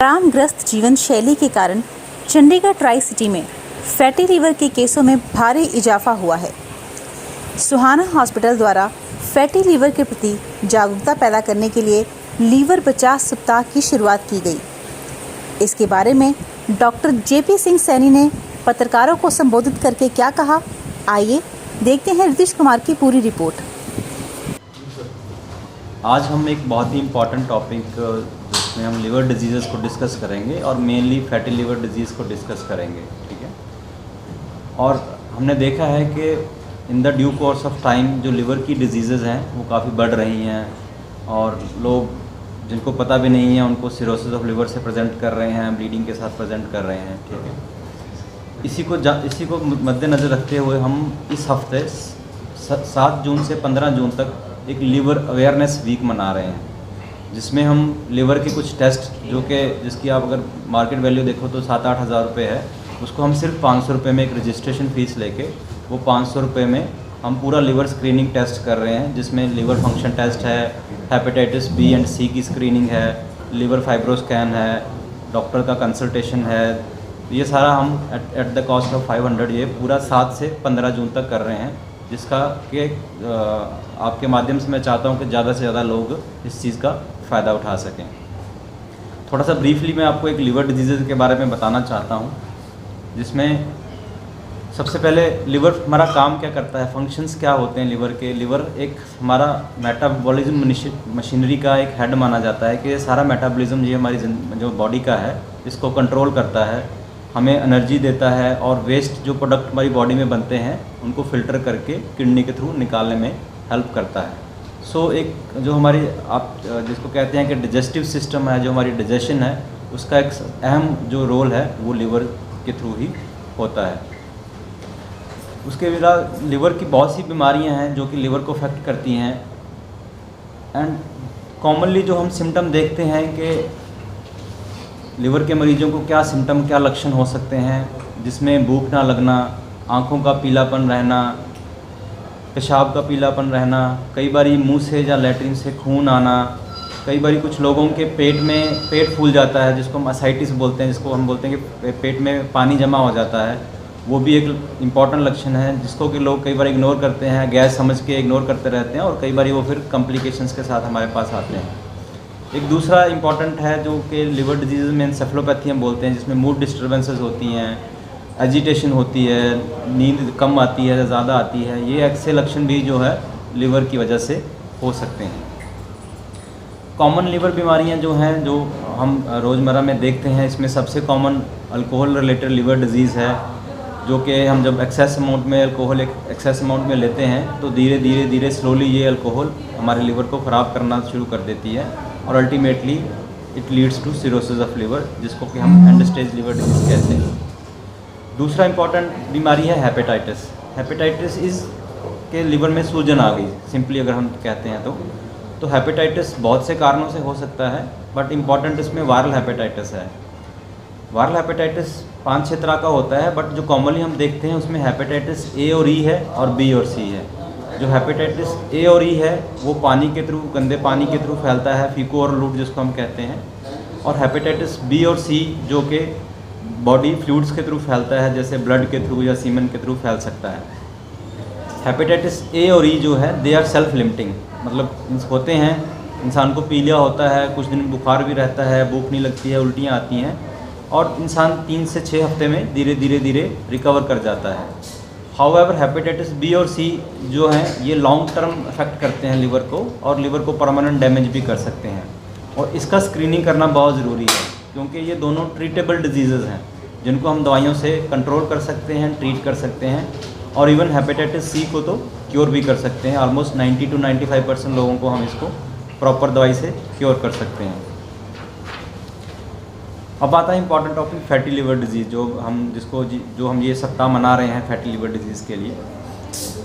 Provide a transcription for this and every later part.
आरामग्रस्त जीवन शैली के कारण चंडीगढ़ ट्राई सिटी में फैटी लीवर के केसों में भारी इजाफा हुआ है। सुहाना हॉस्पिटल द्वारा फैटी लीवर के प्रति जागरूकता पैदा करने के लिए लीवर बचाव सप्ताह की शुरुआत की गई। इसके बारे में डॉक्टर जेपी सिंह सैनी ने पत्रकारों को संबोधित करके क्या कहा, आइए देखते हैं रितेश कुमार की पूरी रिपोर्ट। आज हम एक बहुत ही इम्पॉर्टेंट टॉपिक जिसमें हम लिवर डिजीज़ को डिस्कस करेंगे और मेनली फैटी लिवर डिजीज़ को डिस्कस करेंगे, ठीक है। और हमने देखा है कि in the due course of time जो लिवर की डिजीज़ हैं वो काफ़ी बढ़ रही हैं और लोग जिनको पता भी नहीं है उनको सिरोसिस ऑफ लिवर से प्रेजेंट कर रहे हैं, ब्लीडिंग के साथ प्रेजेंट कर रहे हैं, ठीक है। इसी को मद्देनज़र रखते हुए हम इस हफ्ते 7 जून से 15 जून तक एक लिवर अवेयरनेस वीक मना रहे हैं, जिसमें हम लिवर के कुछ टेस्ट जिसकी आप अगर मार्केट वैल्यू देखो तो 7-8 हज़ार रुपये है, उसको हम सिर्फ 500 रुपये में एक रजिस्ट्रेशन फ़ीस लेके वो 500 रुपये में हम पूरा लिवर स्क्रीनिंग टेस्ट कर रहे हैं, जिसमें लिवर फंक्शन टेस्ट है, हेपेटाइटिस बी एंड सी की स्क्रीनिंग है, लिवर फाइब्रोस्कैन है, डॉक्टर का कंसल्टेशन है। ये सारा हम एट द कॉस्ट ऑफ 500 ये पूरा 7 से 15 जून तक कर रहे हैं, जिसका कि आपके माध्यम से मैं चाहता हूं कि ज़्यादा से ज़्यादा लोग इस चीज़ का फ़ायदा उठा सकें। थोड़ा सा ब्रीफली मैं आपको एक लिवर डिजीज़ के बारे में बताना चाहता हूं, जिसमें सबसे पहले लिवर हमारा काम क्या करता है, फंक्शंस क्या होते हैं लिवर के। लिवर एक हमारा मेटाबॉलिज्म मशीनरी का एक हेड माना जाता है कि सारा मेटाबॉलिज्म ये हमारी जो बॉडी का है इसको कंट्रोल करता है, हमें एनर्जी देता है और वेस्ट जो प्रोडक्ट हमारी बॉडी में बनते हैं उनको फ़िल्टर करके किडनी के थ्रू निकालने में हेल्प करता है। एक जो हमारी आप जिसको कहते हैं कि डाइजेस्टिव सिस्टम है, जो हमारी डाइजेशन है, उसका एक अहम जो रोल है वो लिवर के थ्रू ही होता है। उसके बिना लिवर की बहुत सी बीमारियां हैं जो कि लिवर को अफेक्ट करती हैं। एंड कॉमनली जो हम सिम्टम देखते हैं कि लिवर के मरीजों को क्या सिम्टम, क्या लक्षण हो सकते हैं, जिसमें भूख ना लगना, आँखों का पीलापन रहना, पेशाब का पीलापन रहना, कई बारी मुंह से या लैट्रिन से खून आना, कई बारी कुछ लोगों के पेट फूल जाता है जिसको हम असाइटिस बोलते हैं, जिसको हम बोलते हैं कि पेट में पानी जमा हो जाता है। वो भी एक इम्पॉर्टेंट लक्षण है जिसको कि लोग कई बार इग्नोर करते हैं, गैस समझ के इग्नोर करते रहते हैं और कई बार वो फिर कॉम्प्लिकेशंस के साथ हमारे पास आते हैं। एक दूसरा इम्पॉर्टेंट है जो कि लिवर डिजीज़ में एन्सेफेलोपैथी हम बोलते हैं, जिसमें मूड डिस्टर्बेंसेस होती हैं, एजिटेशन होती है, नींद कम आती है, ज़्यादा आती है। ये ऐसे लक्षण भी जो है लिवर की वजह से हो सकते हैं। कॉमन लिवर बीमारियां जो हैं जो हम रोज़मर्रा में देखते हैं, इसमें सबसे common alcohol related liver disease है, जो कि हम जब एक्सेस अमाउंट में अल्कोहल एक्सेस अमाउंट में लेते हैं तो धीरे धीरे स्लोली ये अल्कोहल हमारे लिवर को ख़राब करना शुरू कर देती है और ultimately it leads to cirrhosis of liver, जिसको कि हम एंड स्टेज लिवर डिजीज़ कहते हैं। दूसरा इम्पॉर्टेंट बीमारी है हेपेटाइटिस। हेपेटाइटिस इज़ के लिवर में सूजन आ गई, सिंपली अगर हम कहते हैं तो हेपेटाइटिस बहुत से कारणों से हो सकता है, बट इम्पॉर्टेंट इसमें वायरल हेपेटाइटिस है। वायरल हेपेटाइटिस 5-6 तरह का होता है, बट जो कॉमनली हम देखते हैं उसमें हेपेटाइटिस ए और ई है और बी और सी है। जो हेपेटाइटिस ए और ई है वो पानी के थ्रू, गंदे पानी के थ्रू फैलता है, फीको और लूट जिसको हम कहते हैं। और हेपेटाइटिस बी और सी जो कि बॉडी फ्लूइड्स के थ्रू फैलता है, जैसे ब्लड के थ्रू या सीमेन के थ्रू फैल सकता है। हेपेटाइटिस ए और ई जो है दे आर सेल्फ लिमिटिंग, मतलब होते हैं, इंसान को पीलिया होता है, कुछ दिन बुखार भी रहता है, भूख नहीं लगती है, उल्टियाँ आती हैं और इंसान 3 से 6 हफ्ते में धीरे रिकवर कर जाता है। हाउएवर हेपेटाइटिस बी और सी जो हैं ये लॉन्ग टर्म अफेक्ट करते हैं लिवर को और लिवर को परमानेंट डैमेज भी कर सकते हैं और इसका स्क्रीनिंग करना बहुत ज़रूरी है, क्योंकि ये दोनों ट्रीटेबल डिजीज़ हैं जिनको हम दवाइयों से कंट्रोल कर सकते हैं, ट्रीट कर सकते हैं और इवन हेपेटाइटिस सी को तो क्योर भी कर सकते हैं। ऑलमोस्ट 90 to 95% लोगों को हम इसको प्रॉपर दवाई से क्योर कर सकते हैं। अब आता है important topic fatty liver disease, जो हम ये सप्ताह मना रहे हैं फैटी लिवर डिजीज़ के लिए।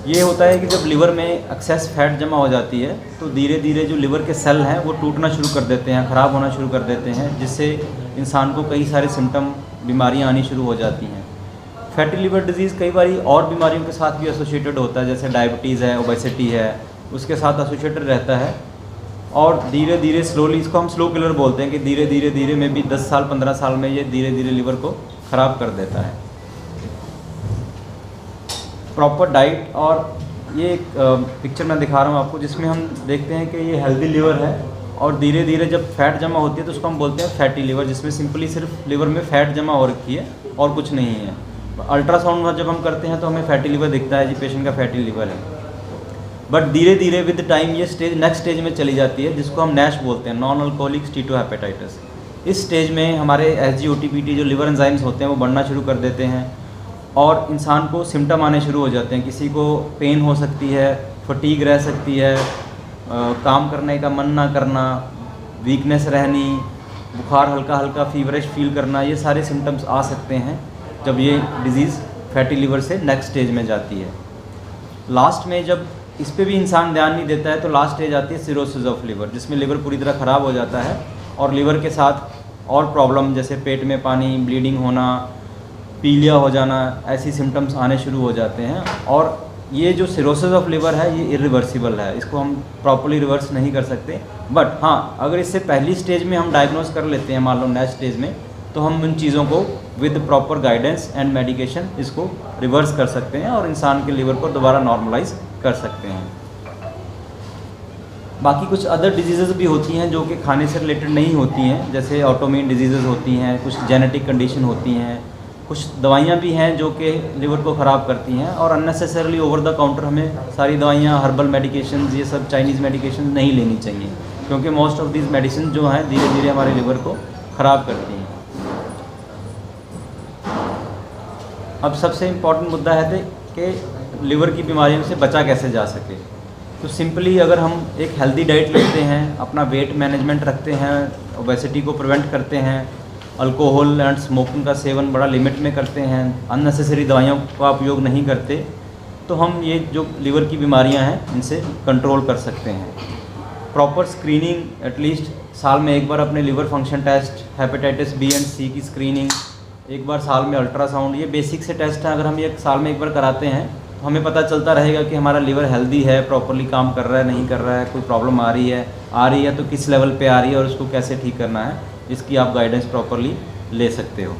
ये होता है कि जब लिवर में एक्सेस फैट जमा हो जाती है तो धीरे जो लिवर के सेल हैं वो टूटना शुरू कर देते हैं, ख़राब होना शुरू कर देते हैं, जिससे इंसान को कई सारे सिम्टम, बीमारियां आनी शुरू हो जाती हैं। फैटी लिवर डिजीज़ कई बार और बीमारियों के साथ भी एसोसिएटेड होता है, जैसे डायबिटीज़ है, ओबेसिटी है, उसके साथ एसोसिएटेड रहता है और धीरे धीरे स्लोली, इसको हम स्लो किलर बोलते हैं कि धीरे धीरे धीरे में भी 10 साल 15 साल में ये धीरे धीरे लीवर को ख़राब कर देता है। प्रॉपर डाइट, और ये एक पिक्चर मैं दिखा रहा हूँ आपको जिसमें हम देखते हैं कि ये हेल्दी लीवर है और धीरे धीरे जब फैट जमा होती है तो उसको हम बोलते हैं फैटी लीवर, जिसमें सिंपली सिर्फ लीवर में फैट जमा हो रखी है और कुछ नहीं है। अल्ट्रासाउंड जब हम करते हैं तो हमें फैटी लीवर दिखता है, जी पेशेंट का फैटी लीवर है। बट धीरे धीरे विद टाइम ये स्टेज नेक्स्ट स्टेज में चली जाती है जिसको हम नैश बोलते हैं, नॉन अल्कोहलिक स्टीटोहेपेटाइटिस। इस स्टेज में हमारे SGOTPT जो लिवर एंजाइम्स होते हैं वो बढ़ना शुरू कर देते हैं और इंसान को सिम्टम आने शुरू हो जाते हैं। किसी को पेन हो सकती है, फटीग रह सकती है, काम करने का मन ना करना, वीकनेस रहनी, बुखार हल्का हल्का फीवरिश फील करना, ये सारे सिम्टम्स आ सकते हैं जब ये डिज़ीज़ फैटी लीवर से नेक्स्ट स्टेज में जाती है। लास्ट में जब इस पे भी इंसान ध्यान नहीं देता है तो लास्ट स्टेज आती है सिरोसिस ऑफ लिवर, जिसमें लिवर पूरी तरह ख़राब हो जाता है और लिवर के साथ और प्रॉब्लम जैसे पेट में पानी, ब्लीडिंग होना, पीलिया हो जाना, ऐसी सिम्टम्स आने शुरू हो जाते हैं। और ये जो सिरोसिस ऑफ लिवर है ये इरिवर्सिबल है, इसको हम प्रॉपर्ली रिवर्स नहीं कर सकते। बट हाँ, अगर इससे पहली स्टेज में हम डायग्नोज कर लेते हैं, मान लो नेक्स्ट स्टेज में, तो हम इन चीज़ों को with proper guidance and medication इसको रिवर्स कर सकते हैं और इंसान के लिवर को दोबारा नॉर्मलाइज कर सकते हैं। बाकी कुछ अदर डिजीज़ेज़ भी होती हैं जो कि खाने से रिलेटेड नहीं होती हैं, जैसे ऑटोइम्यून डिजीज़ेज़ होती हैं, कुछ जेनेटिक कंडीशन होती हैं, कुछ दवाइयाँ भी हैं जो कि लिवर को ख़राब करती हैं और अननेसेसरली ओवर द काउंटर हमें सारी दवाइयाँ, हर्बल मेडिकेशन, ये सब चाइनीज़ मेडिकेशन नहीं लेनी चाहिए, क्योंकि मोस्ट ऑफ दीज मेडिसिन जो हैं धीरे धीरे हमारे लिवर को ख़राब करती हैं। अब सबसे इम्पॉर्टेंट मुद्दा है कि लिवर की बीमारियों से बचा कैसे जा सके। तो सिंपली अगर हम एक हेल्दी डाइट लेते हैं, अपना वेट मैनेजमेंट रखते हैं, ओबेसिटी को प्रिवेंट करते हैं, अल्कोहल एंड स्मोकिंग का सेवन बड़ा लिमिट में करते हैं, अननेसेसरी दवाइयों का उपयोग नहीं करते, तो हम ये जो लिवर की बीमारियां हैं इनसे कंट्रोल कर सकते हैं। प्रॉपर स्क्रीनिंग, एटलीस्ट साल में एक बार अपने liver function test, hepatitis B and C की स्क्रीनिंग, एक बार साल में अल्ट्रासाउंड, ये बेसिक से टेस्ट हैं। अगर हम ये साल में एक बार कराते हैं तो हमें पता चलता रहेगा कि हमारा लिवर हेल्दी है, प्रॉपरली काम कर रहा है, नहीं कर रहा है, कोई प्रॉब्लम आ रही है तो किस लेवल पे आ रही है और उसको कैसे ठीक करना है, इसकी आप गाइडेंस प्रॉपरली ले सकते हो।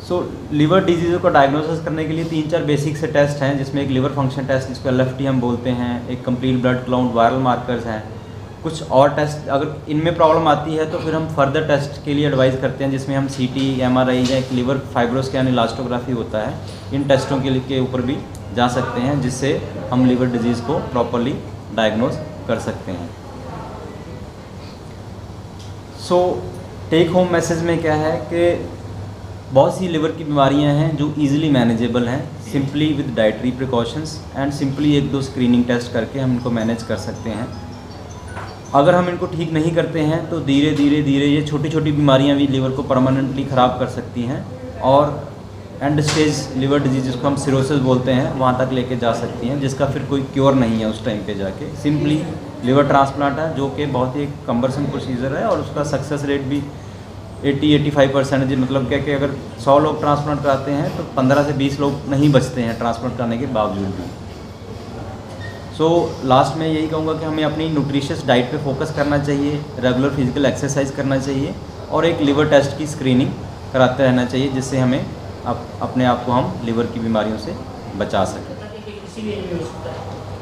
सो लिवर डिजीज़ को डायग्नोसिस करने के लिए 3-4 बेसिक से टेस्ट हैं, जिसमें एक लिवर फंक्शन टेस्ट जिसको LFT हम बोलते हैं, एक complete blood count, viral markers हैं, कुछ और टेस्ट। अगर इनमें प्रॉब्लम आती है तो फिर हम फर्दर टेस्ट के लिए एडवाइस करते हैं, जिसमें हम CT, MRI या एक लिवर फाइब्रोस्कैन, इलास्टोग्राफी होता है, इन टेस्टों के ऊपर भी जा सकते हैं, जिससे हम लिवर डिजीज़ को प्रॉपरली डायग्नोज कर सकते हैं। सो टेक होम मैसेज में क्या है कि बहुत सी लिवर की बीमारियां हैं जो इजीली मैनेजेबल हैं, simply with dietary precautions and simply 1-2 screening test करके हम इनको मैनेज कर सकते हैं। अगर हम इनको ठीक नहीं करते हैं तो धीरे धीरे धीरे ये छोटी छोटी बीमारियां भी लिवर को परमानेंटली ख़राब कर सकती हैं और एंड स्टेज लिवर डिजीज, जिसको हम सिरोसिस बोलते हैं, वहाँ तक लेके जा सकती हैं, जिसका फिर कोई क्योर नहीं है उस टाइम पे जाके। सिंपली लिवर ट्रांसप्लांट है जो कि बहुत ही कम्बरसम प्रोसीजर है और उसका सक्सेस रेट भी 80-85% मतलब क्या कि अगर 100 लोग ट्रांसप्लांट कराते हैं तो 15 से 20 लोग नहीं बचते हैं ट्रांसप्लांट कराने के बावजूद भी। सो लास्ट में यही कहूँगा कि हमें अपनी न्यूट्रिशियस डाइट पे फोकस करना चाहिए, रेगुलर फिजिकल एक्सरसाइज करना चाहिए और एक लिवर टेस्ट की स्क्रीनिंग कराते रहना चाहिए, जिससे हमें अपने आप को हम लिवर की बीमारियों से बचा सकें।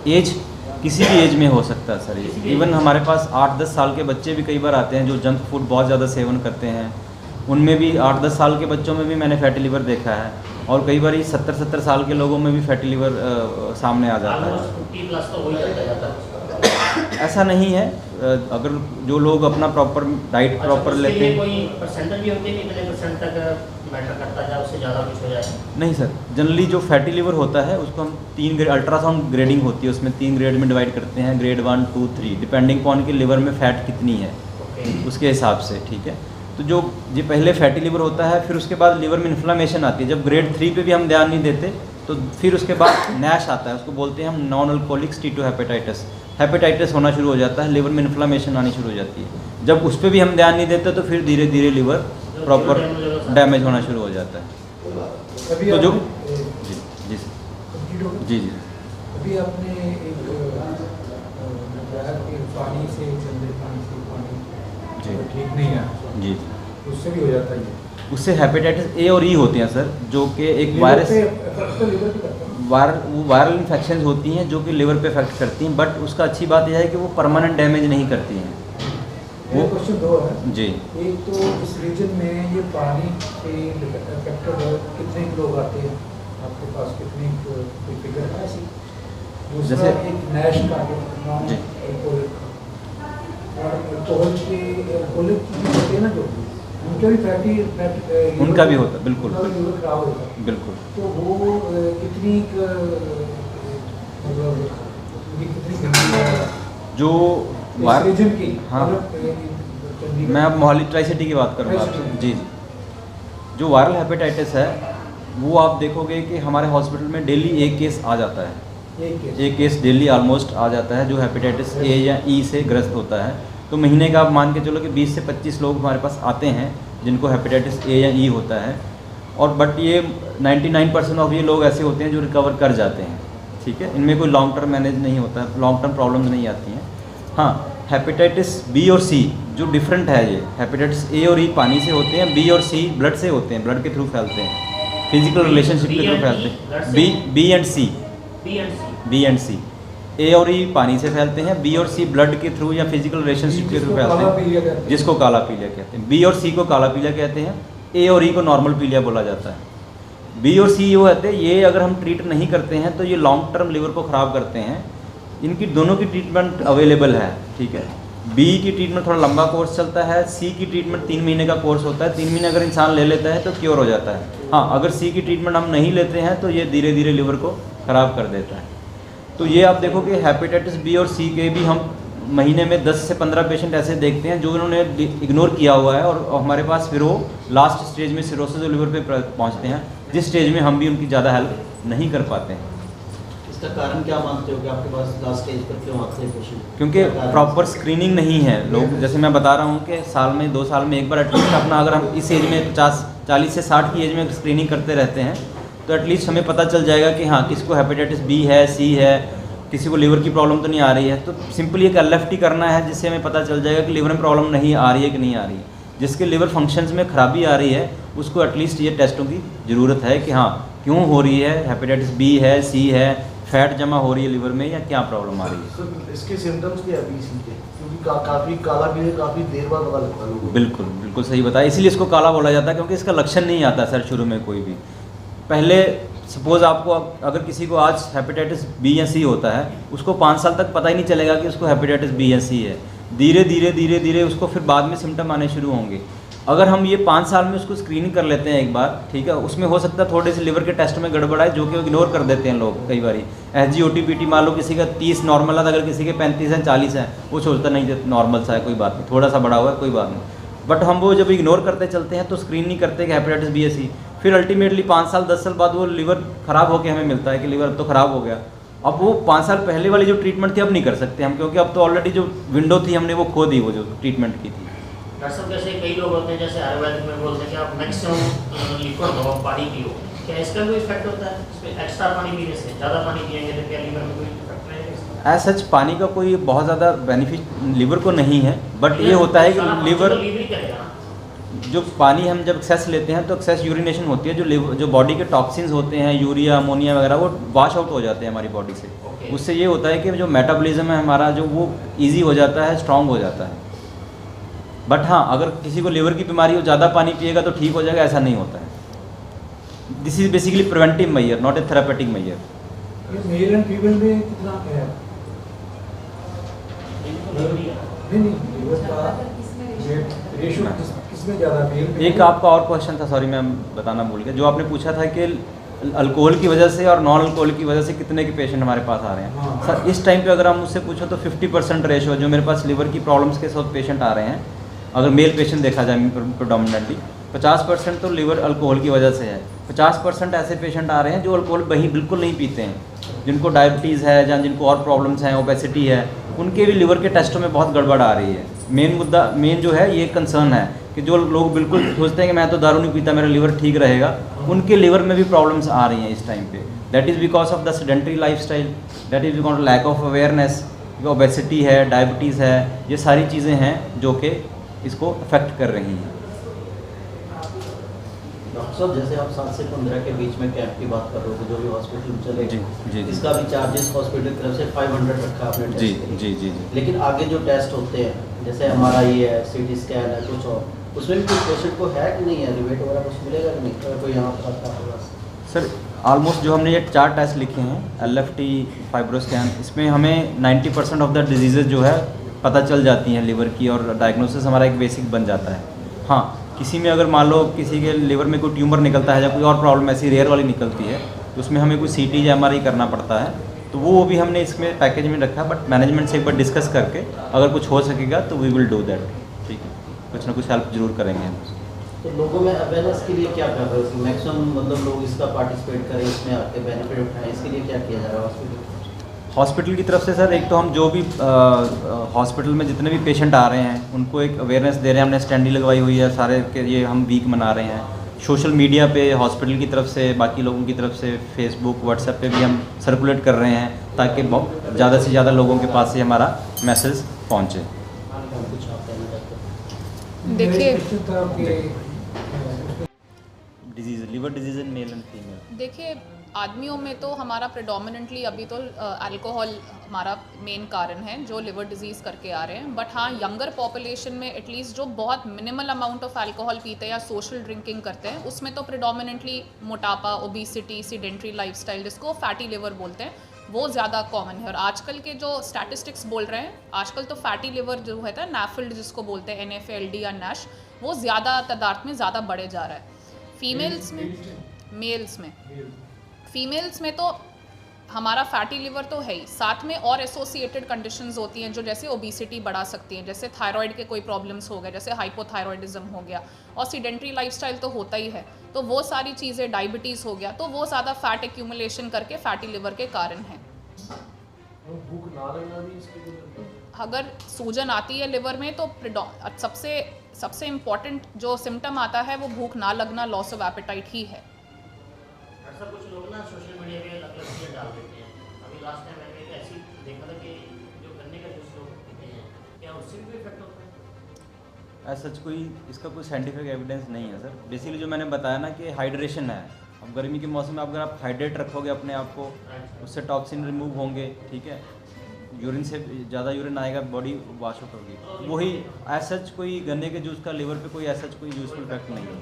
एज किसी भी एज में हो सकता है सर। इवन हमारे पास 8-10 साल के बच्चे भी कई बार आते हैं जो जंक फूड बहुत ज़्यादा सेवन करते हैं, उनमें भी 8-10 साल के बच्चों में भी मैंने फैटी लिवर देखा है और कई बार 70-70 साल के लोगों में भी फैटी लिवर सामने आ जाता है। ऐसा नहीं है, अगर जो लोग अपना प्रॉपर डाइट प्रॉपर लेते हैं, कोई परसेंटेज भी होती है कि कितने परसेंट तक मैटर करता है, उससे ज़्यादा कुछ हो जाए? नहीं सर, जनरली जो फैटी लिवर होता है उसको हम 3 ग्रेड, अल्ट्रासाउंड ग्रेडिंग होती है, उसमें 3 ग्रेड में डिवाइड करते हैं, ग्रेड 1, 2, 3, डिपेंडिंग अपॉन कि लिवर में फ़ैट कितनी है उसके हिसाब से, ठीक है। तो जो ये पहले फैटी लिवर होता है, फिर उसके बाद लिवर में इन्फ्लामेशन आती है। जब ग्रेड 3 पे भी हम ध्यान नहीं देते तो फिर उसके बाद नैश आता है, उसको बोलते हैं हम नॉन अल्कोहलिक स्टीटोहेपेटाइटिस, हेपेटाइटिस होना शुरू हो जाता है, लिवर में इन्फ्लामेशन आनी शुरू हो जाती है। जब उस पर भी हम ध्यान नहीं देते तो फिर धीरे धीरे लिवर प्रॉपर डैमेज होना शुरू हो जाता है। तो जो जी जी जी अभी आपने एक पानी से गंदे पानी से पानी जी। ठीक नहीं है, जी, उससे भी हो जाता है ये। उससे हेपेटाइटिस ए और ई होते हैं सर, जो कि एक लिवर वायरस पे effect तो लिवर पे करता है। वो वायरल इन्फेक्शन होती हैं जो कि लिवर पे इफेक्ट करती हैं, बट उसका अच्छी बात यह है कि वो परमानेंट डैमेज नहीं करती हैं। मेरा क्वेश्चन दो है। जी, एक तो इस रीजन में ये पानी से अफेक्टेड कितने लोग आते हैं आपके पास, कितने कोई फिगर है ऐसी? दूसरा जैसे- एक नैश का नाम जी। अल्कोहलिक और अल्कोहल के अल्कोहलिक की होते हैं ना जो, उनका भी फैटी उनका भी होता है, बिल्कुल। उनका भी लिवर खराब होता है। बिल्कुल। तो वो कितनी मतलब ये कितनी गंदी है जो इस वायर रीजन की? हाँ। चंडीगढ़- मैं अब मोहाली ट्राई सिटी की बात करूँगा ट्राई आपसे। सिटी। जी, जो वायरल हेपेटाइटिस है वो आप देखोगे कि हमारे हॉस्पिटल में डेली एक केस आ जाता है। एक केस डेली ऑलमोस्ट आ जाता है जो हेपेटाइटिस ए या ई से ग्रस्त होता है। तो महीने का आप मान के चलो कि 20 से 25 लोग हमारे पास आते हैं जिनको हेपेटाइटिस ए या ई होता है। और बट ये 99% ऑफ ये लोग ऐसे होते हैं जो रिकवर कर जाते हैं, ठीक है। इनमें कोई लॉन्ग टर्म मैनेज नहीं होता है, लॉन्ग टर्म प्रॉब्लम्स नहीं आती हैं। हाँ, हेपेटाइटिस बी और सी जो डिफरेंट है, ये हेपेटाइटिस ए और ई पानी से होते हैं, बी और सी ब्लड से होते हैं, ब्लड के थ्रू फैलते हैं, फिजिकल रिलेशनशिप के थ्रू फैलते हैं। B and C, B and C, A और ई पानी से फैलते हैं, बी और सी ब्लड के थ्रू या फिजिकल रिलेशनशिप के थ्रू फैलते हैं, जिसको काला पीलिया कहते हैं। बी और सी को काला पीलिया कहते हैं, ए और ई को नॉर्मल पीलिया बोला जाता है। बी और सी जो होते हैं ये अगर हम ट्रीट नहीं करते हैं तो ये लॉन्ग टर्म लिवर को ख़राब करते हैं। इनकी दोनों की ट्रीटमेंट अवेलेबल है, ठीक है। बी की ट्रीटमेंट थोड़ा लंबा कोर्स चलता है, सी की ट्रीटमेंट 3 महीने का कोर्स होता है। 3 महीने अगर इंसान ले लेता है तो क्योर हो जाता है। हाँ, अगर सी की ट्रीटमेंट हम नहीं लेते हैं तो ये धीरे धीरे लिवर को ख़राब कर देता है। तो ये आप देखो कि हेपेटाइटिस बी और सी के भी हम महीने में 10 से 15 पेशेंट ऐसे देखते हैं जो इन्होंने इग्नोर किया हुआ है, और हमारे पास फिर वो लास्ट स्टेज में सिरोसिस और लिवर पे पहुंचते हैं, जिस स्टेज में हम भी उनकी ज़्यादा हेल्प नहीं कर पाते हैं। इसका कारण क्या मानते हो कि आपके पास लास्ट स्टेज पर क्यों आते हैं पेशेंट? क्योंकि प्रॉपर स्क्रीनिंग नहीं है। लोग, जैसे मैं बता रहा हूँ कि साल में 2 साल में एक बार एटलीस्ट अपना, अगर हम इस एज में 40 से 60 की एज में स्क्रीनिंग करते रहते हैं तो एटलीस्ट हमें पता चल जाएगा कि हाँ, किसको हेपेटाइटिस बी है, सी है, किसी को लिवर की प्रॉब्लम तो नहीं आ रही है। तो सिंपली एक LFT करना है जिससे हमें पता चल जाएगा कि लिवर में प्रॉब्लम नहीं आ रही है कि नहीं आ रही है। जिसके लिवर फंक्शंस में खराबी आ रही है उसको एटलीस्ट ये टेस्टों की ज़रूरत है कि हाँ, क्यों हो रही है, हेपेटाइटिस बी है, सी है, फैट जमा हो रही है लिवर में, या क्या प्रॉब्लम आ रही है। तो इसके सिम्टम्स क्या है BC के? क्योंकि काफ़ी काला पीले काफ़ी देर बाद पता लगता है लोगों को। बिल्कुल बिल्कुल सही बताया, इसीलिए इसको काला बोला जाता है क्योंकि इसका लक्षण नहीं आता सर शुरू में कोई भी। पहले सपोज़ आपको अगर किसी को आज हेपेटाइटिस बी या सी होता है, उसको 5 साल तक पता ही नहीं चलेगा कि उसको हेपेटाइटिस बी या सी है। धीरे धीरे उसको फिर बाद में सिम्टम आने शुरू होंगे। अगर हम ये 5 साल में उसको स्क्रीनिंग कर लेते हैं एक बार, ठीक है, उसमें हो सकता है थोड़े से लिवर के टेस्ट में गड़बड़ आए जो कि इग्नोर कर देते हैं लोग कई बार। SGOT PT मान लो किसी का 30 नॉर्मल है, अगर किसी के 35 है, 40 है, वो सोचता नहीं नॉर्मल सा है, कोई बात नहीं, थोड़ा सा बड़ा हुआ है, कोई बात नहीं। बट हम वो जब इग्नोर करते चलते हैं तो स्क्रीन नहीं करते कि हेपेटाइटिस बी या सी, फिर अल्टीमेटली 5 साल 10 साल बाद वो लिवर ख़राब होकर हमें मिलता है कि लिवर तो ख़राब हो गया। अब वो 5 साल पहले वाली जो ट्रीटमेंट थी अब नहीं कर सकते हम, क्योंकि अब तो ऑलरेडी जो विंडो थी हमने वो खो दी, वो जो ट्रीटमेंट की थी। डॉक्टर साहब, जैसे कई लोग होते हैं, जैसे आयुर्वेदिक में बोलते हैं कि आप मैक्सिमम लिक्विड दो, पानी पियो, क्या इसका कोई इफेक्ट होता है? इसमें एक्स्ट्रा पानी पीने से, ज़्यादा पानी पिएंगे तो क्या लिवर में कोई इफेक्ट रहेगा? एज सच पानी का कोई बहुत ज़्यादा बेनिफिट लिवर को नहीं है, बट ये होता है कि लिवर जो पानी हम जब एक्सेस लेते हैं तो एक्सेस यूरिनेशन होती है, जो बॉडी के टॉक्सिन्स होते हैं, यूरिया, अमोनिया वगैरह, वो वॉश आउट हो जाते हैं हमारी बॉडी से। उससे ये होता है कि जो मेटाबॉलिज्म है हमारा, जो वो ईजी हो जाता है, स्ट्रांग हो जाता है। बट हाँ, अगर किसी को लिवर की बीमारी हो, ज़्यादा पानी पिएगा तो ठीक हो जाएगा, ऐसा नहीं होता है। This is basically preventive measure, not a therapeutic measure. Male and female में कितना है? नहीं लिवर का रेशियो किसमें ज़्यादा है? एक आपका और क्वेश्चन था, सॉरी मैं बताना भूल गया, जो आपने पूछा था कि अल्कोहल की वजह से और नॉन अल्कोहल की वजह से कितने के पेशेंट हमारे पास आ रहे हैं। हाँ। सर इस टाइम पे अगर हम मुझसे पूछो तो 50% रेशो जो मेरे पास लिवर की प्रॉब्लम्स के साथ पेशेंट आ रहे हैं, अगर मेल पेशेंट देखा जाए प्रोडोमिनेटली, 50% तो लिवर अल्कोहल की वजह से है। 50% ऐसे पेशेंट आ रहे हैं जो अल्कोहल बिल्कुल नहीं पीते हैं, जिनको डायबिटीज़ है या जिनको और प्रॉब्लम्स हैं, ओबेसिटी है, उनके भी लिवर के टेस्टों में बहुत गड़बड़ आ रही है। मेन जो है ये कंसर्न है कि जो लोग बिल्कुल सोचते हैं कि मैं तो दारू नहीं पीता, मेरा लिवर ठीक रहेगा, उनके लिवर में भी प्रॉब्लम्स आ रही हैं इस टाइम पे। That is because of the sedentary lifestyle, that is because lack of awareness, obesity है, डायबिटीज़ है, ये सारी चीज़ें हैं जो कि इसको अफेक्ट कर रही हैं। डॉक्टर साहब, जैसे आप 7 से 15 के बीच में कैंप की बात कर रहे थे जो भी हॉस्पिटल में चले, जी। इसका भी चार्जेस हॉस्पिटल की तरफ से 500 रखा आपने टेस्ट जी के लिए। जी जी जी। लेकिन आगे जो टेस्ट होते हैं जैसे हमारा ये है, सीटी स्कैन है, कुछ और, उसमें भी कुछ पेशेंट को है कि नहीं है, रिबेट वगैरह कुछ मिलेगा कि नहीं, अगर कोई यहाँ पर आता होगा? सर ऑलमोस्ट जो हमने ये 4 टेस्ट लिखे हैं, LFT, फाइब्रोस्कैन, इसमें हमें 90% ऑफ द डिजीज़ेज जो है पता चल जाती हैं लिवर की, और डायग्नोसिस हमारा एक बेसिक बन जाता है। हाँ, किसी में अगर मान लो किसी के लिवर में कोई ट्यूमर निकलता है या कोई और प्रॉब्लम ऐसी रेयर वाली निकलती है तो उसमें हमें कोई CT या MRI करना पड़ता है, तो वो भी हमने इसमें पैकेज में रखा। बट मैनेजमेंट से एक बार डिस्कस करके अगर कुछ हो सकेगा तो वी विल डू दैट। ठीक है, कुछ ना कुछ हेल्प जरूर करेंगे हम। तो लोगों में अवेयरनेस के लिए क्या कर रहे हो? मैक्सिमम मतलब लोग इसका पार्टिसिपेट करें, इसमें आके बेनिफिट उठाएं, इसके लिए क्या किया जा रहा है हॉस्पिटल की तरफ से? सर एक तो हम जो भी हॉस्पिटल में जितने भी पेशेंट आ रहे हैं उनको एक अवेयरनेस दे रहे हैं, हमने स्टैंडी लगवाई हुई है सारे के, ये हम वीक मना रहे हैं। सोशल मीडिया पे हॉस्पिटल की तरफ से, बाकी लोगों की तरफ से, फेसबुक, व्हाट्सएप पे भी हम सर्कुलेट कर रहे हैं ताकि ज़्यादा से ज़्यादा लोगों के पास से हमारा मैसेज पहुँचे। कुछ आप कहना चाहते हैं? देखिए disease, liver disease in male and female. देखिए, आदमियों में तो हमारा प्रेडोमिनेंटली अभी तो अल्कोहल हमारा मेन कारण है जो लिवर डिजीज़ करके आ रहे हैं। बट हाँ, यंगर पॉपुलेशन में एटलीस्ट जो बहुत मिनिमल अमाउंट ऑफ अल्कोहल पीते हैं या सोशल ड्रिंकिंग करते हैं, उसमें तो प्रेडोमिनेंटली मोटापा, ओबेसिटी, सीडेंट्री लाइफस्टाइल, जिसको फैटी लिवर बोलते हैं, वो ज़्यादा कॉमन है। और आजकल के जो स्टैटिस्टिक्स बोल रहे हैं, आजकल तो फैटी लिवर जो है NAFLD जिसको बोलते हैं, NAFLD या NASH, वो ज़्यादा तादाद में ज़्यादा बढ़े जा रहा है। फीमेल्स में, मेल्स में, फीमेल्स में तो हमारा फैटी लिवर तो है ही, साथ में और एसोसिएटेड कंडीशंस होती हैं जो जैसे ओबेसिटी बढ़ा सकती हैं, जैसे थायराइड के कोई प्रॉब्लम्स हो गए, जैसे हाइपोथायरॉयडिज्म हो गया, और सीडेंट्री लाइफस्टाइल तो होता ही है, तो वो सारी चीज़ें, डायबिटीज़ हो गया, तो वो ज़्यादा फैट एक्यूमुलेशन करके फैटी लिवर के कारण हैं। भूख ना लगना भी इसके लिए? अगर सूजन आती है लिवर में तो सबसे इम्पॉर्टेंट जो सिम्टम आता है वो भूख ना लगना, लॉस ऑफ एपेटाइट ही है। ऐसा कुछ लोग ना सोशल मीडिया पे अलग अलग चीज़ें डाल देते हैं। अभी लास्ट टाइम मैंने एक ऐसी देखा था कि जो गन्ने का जूस लोग पीते हैं, क्या उससे भी इफेक्ट होता है? ऐसा कोई इसका कोई साइंटिफिक एविडेंस नहीं है सर। बेसिकली जो मैंने बताया ना कि हाइड्रेशन है, अब गर्मी के मौसम में अगर आप हाइड्रेट रखोगे अपने आप को, उससे टॉक्सिन रिमूव होंगे, ठीक है, यूरिन से ज़्यादा यूरिन आएगा, बॉडी वॉश आउट होगी। वही एज सच कोई गन्ने के जूस का लिवर पे कोई एज सच कोई यूजफुल इफेक्ट नहीं है।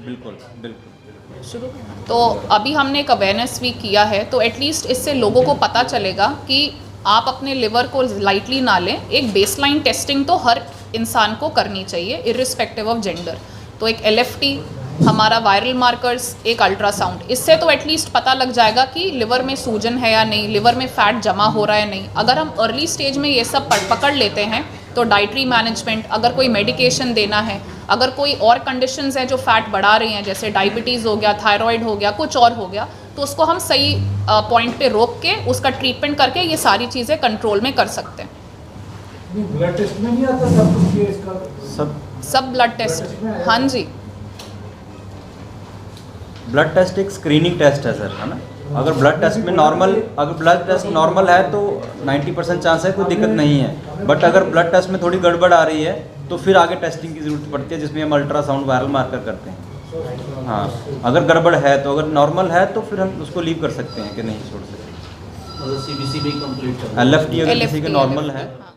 बिल्कुल बिल्कुल। शुरू तो अभी हमने एक अवेयरनेस वीक किया है, तो एटलीस्ट इससे लोगों को पता चलेगा कि आप अपने लिवर को लाइटली ना लें। एक बेसलाइन टेस्टिंग तो हर इंसान को करनी चाहिए इर्रिस्पेक्टिव ऑफ जेंडर। तो एक LFT, हमारा वायरल मार्कर्स, एक अल्ट्रासाउंड, इससे तो एटलीस्ट पता लग जाएगा कि लिवर में सूजन है या नहीं, लिवर में फैट जमा हो रहा है नहीं। अगर हम अर्ली स्टेज में ये सब पकड़ लेते हैं तो डाइटरी मैनेजमेंट, अगर कोई मेडिकेशन देना है, अगर कोई और कंडीशंस हैं जो फैट बढ़ा रही हैं, जैसे डायबिटीज़ हो गया, थायराइड हो गया, कुछ और हो गया, तो उसको हम सही पॉइंट पे रोक के उसका ट्रीटमेंट करके ये सारी चीज़ें कंट्रोल में कर सकते हैं। ब्लड टेस्ट में नहीं आता सब कुछ ये इसका? सब ब्लड टेस्ट, हाँ जी। ब्लड टेस्ट एक स्क्रीनिंग टेस्ट है सर, है ना। अगर ब्लड टेस्ट में अगर ब्लड टेस्ट नॉर्मल है तो 90% चांस है, कोई दिक्कत नहीं है। बट अगर ब्लड टेस्ट में थोड़ी गड़बड़ आ रही है तो फिर आगे टेस्टिंग की ज़रूरत पड़ती है, जिसमें हम अल्ट्रासाउंड, वायरल मार्कर करते हैं। हाँ, अगर गड़बड़ है तो, अगर नॉर्मल है तो फिर हम उसको लीव कर सकते हैं कि नहीं छोड़ सकते। मतलब CBC भी कंप्लीट कर LFT अगर किसी LFT का नॉर्मल है हाँ।